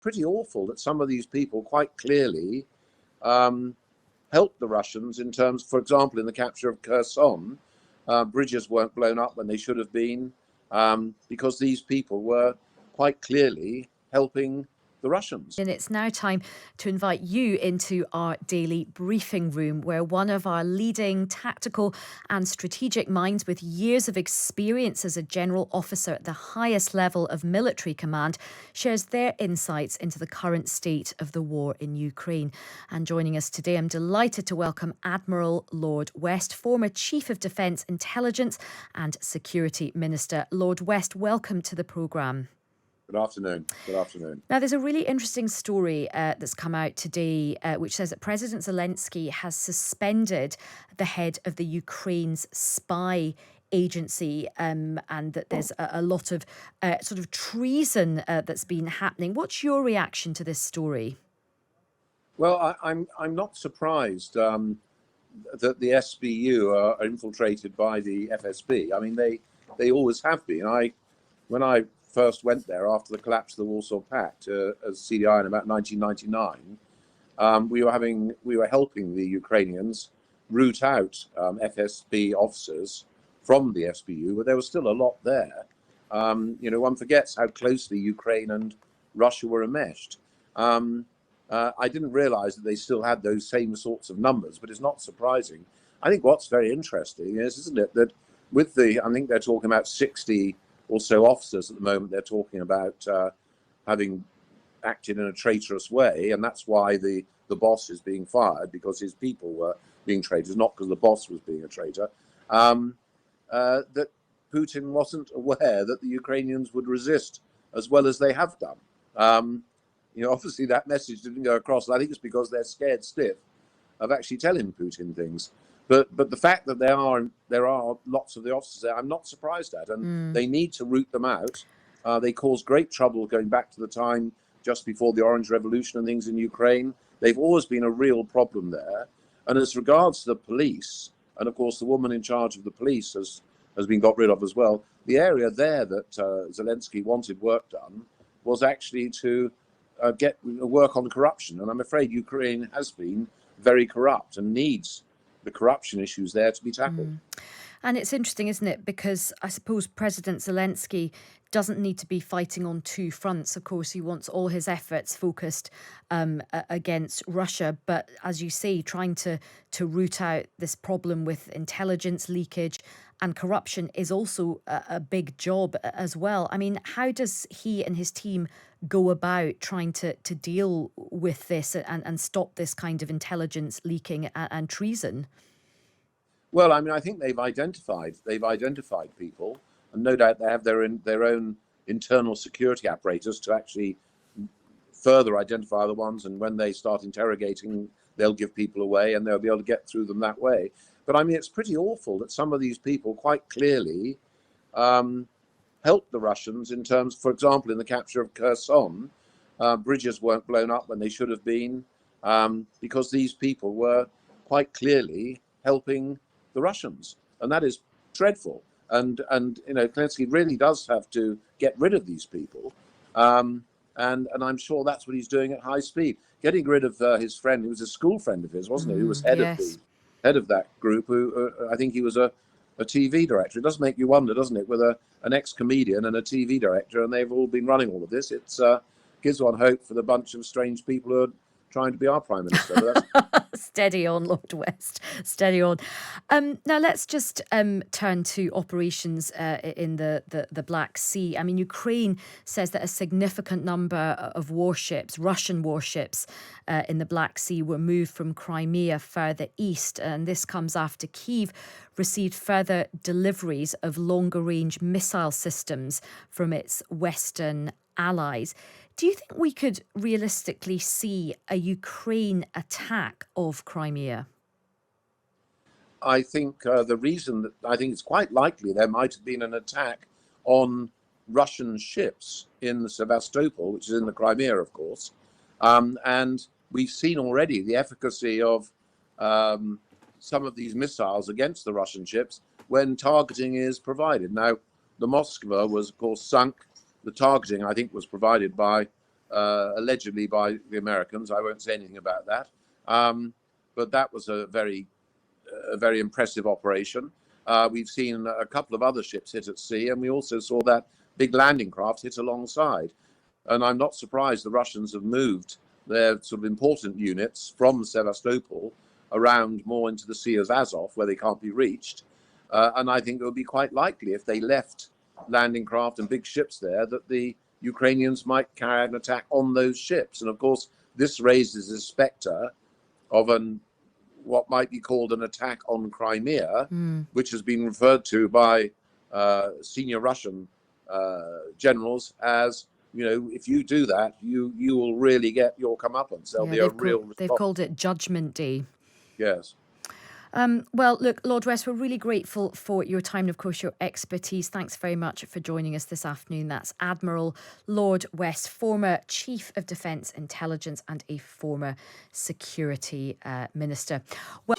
pretty awful that some of these people quite clearly helped the Russians in terms, for example, in the capture of Kherson. Bridges weren't blown up when they should have been, because these people were quite clearly helping the Russians. And it's now time to invite you into our daily briefing room, where one of our leading tactical and strategic minds with years of experience as a general officer at the highest level of military command shares their insights into the current state of the war in Ukraine. And joining us today, I'm delighted to welcome Admiral Lord West, former Chief of Defence Intelligence and Security Minister. Lord West, welcome to the programme. Good afternoon. Good afternoon. Now, there's a really interesting story that's come out today, which says that President Zelensky has suspended the head of the Ukraine's spy agency, and that there's a lot of sort of treason that's been happening. What's your reaction to this story? Well, I'm not surprised that the SBU are infiltrated by the FSB. I mean, they always have been. When I first went there after the collapse of the Warsaw Pact as CDI in about 1999, we were helping the Ukrainians root out FSB officers from the SBU, but there was still a lot there. One forgets how closely Ukraine and Russia were enmeshed. I didn't realize that they still had those same sorts of numbers, but it's not surprising. I think what's very interesting is, isn't it, that I think they're talking about 60 or so officers at the moment. They're talking about having acted in a traitorous way, and that's why the boss is being fired, because his people were being traitors, not because the boss was being a traitor. That Putin wasn't aware that the Ukrainians would resist as well as they have done. Obviously that message didn't go across. I think it's because they're scared stiff of actually telling Putin things. But the fact that there are lots of the officers there, I'm not surprised at, and they need to root them out. They caused great trouble going back to the time just before the Orange Revolution and things in Ukraine. They've always been a real problem there. And as regards to the police, and of course the woman in charge of the police has been got rid of as well, the area there that Zelensky wanted work done was actually to get work on corruption. And I'm afraid Ukraine has been very corrupt and needs the corruption issues there to be tackled. And it's interesting, isn't it? Because I suppose President Zelensky doesn't need to be fighting on two fronts. Of course, he wants all his efforts focused against Russia. But as you say, trying to root out this problem with intelligence leakage and corruption is also a big job as well. I mean, how does he and his team go about trying to deal with this and stop this kind of intelligence leaking and treason? Well, I mean, I think they've identified people, and no doubt they have their own internal security apparatus to actually further identify the ones. And when they start interrogating, they'll give people away, and they'll be able to get through them that way. But I mean, it's pretty awful that some of these people quite clearly helped the Russians in terms, for example, in the capture of Kherson. Bridges weren't blown up when they should have been, because these people were quite clearly helping the Russians, and that is dreadful. And Zelensky really does have to get rid of these people, and I'm sure that's what he's doing at high speed, getting rid of his friend, who was a school friend of his, wasn't he? Who was head of that group. Who I think he was a TV director. It does make you wonder, doesn't it, with an ex-comedian and a TV director, and they've all been running all of this. It gives one hope for the bunch of strange people who are trying to be our prime minister. Steady on, Lord West. Steady on. Now let's just turn to operations in the Black Sea. I mean, Ukraine says that a significant number of warships, Russian warships, in the Black Sea were moved from Crimea further east, and this comes after Kiev received further deliveries of longer-range missile systems from its Western allies. Do you think we could realistically see a Ukraine attack of Crimea? I think the reason that I think it's quite likely there might have been an attack on Russian ships in Sevastopol, which is in the Crimea, of course. And we've seen already the efficacy of some of these missiles against the Russian ships when targeting is provided. Now, the Moskva was, of course, sunk. The targeting, I think, was provided by allegedly by the Americans. I won't say anything about that. But that was a very impressive operation. We've seen a couple of other ships hit at sea, and we also saw that big landing craft hit alongside. And I'm not surprised the Russians have moved their sort of important units from Sevastopol around more into the Sea of Azov, where they can't be reached. And I think it would be quite likely, if they left landing craft and big ships there, that the Ukrainians might carry out an attack on those ships. And of course, this raises the spectre of what might be called an attack on Crimea, which has been referred to by senior Russian generals as, if you do that, you will really get your comeuppance. There'll Yeah, be a real they've response. called it Judgment Day. Yes. Well, look, Lord West, we're really grateful for your time and, of course, your expertise. Thanks very much for joining us this afternoon. That's Admiral Lord West, former Chief of Defence Intelligence and a former Security Minister. Well,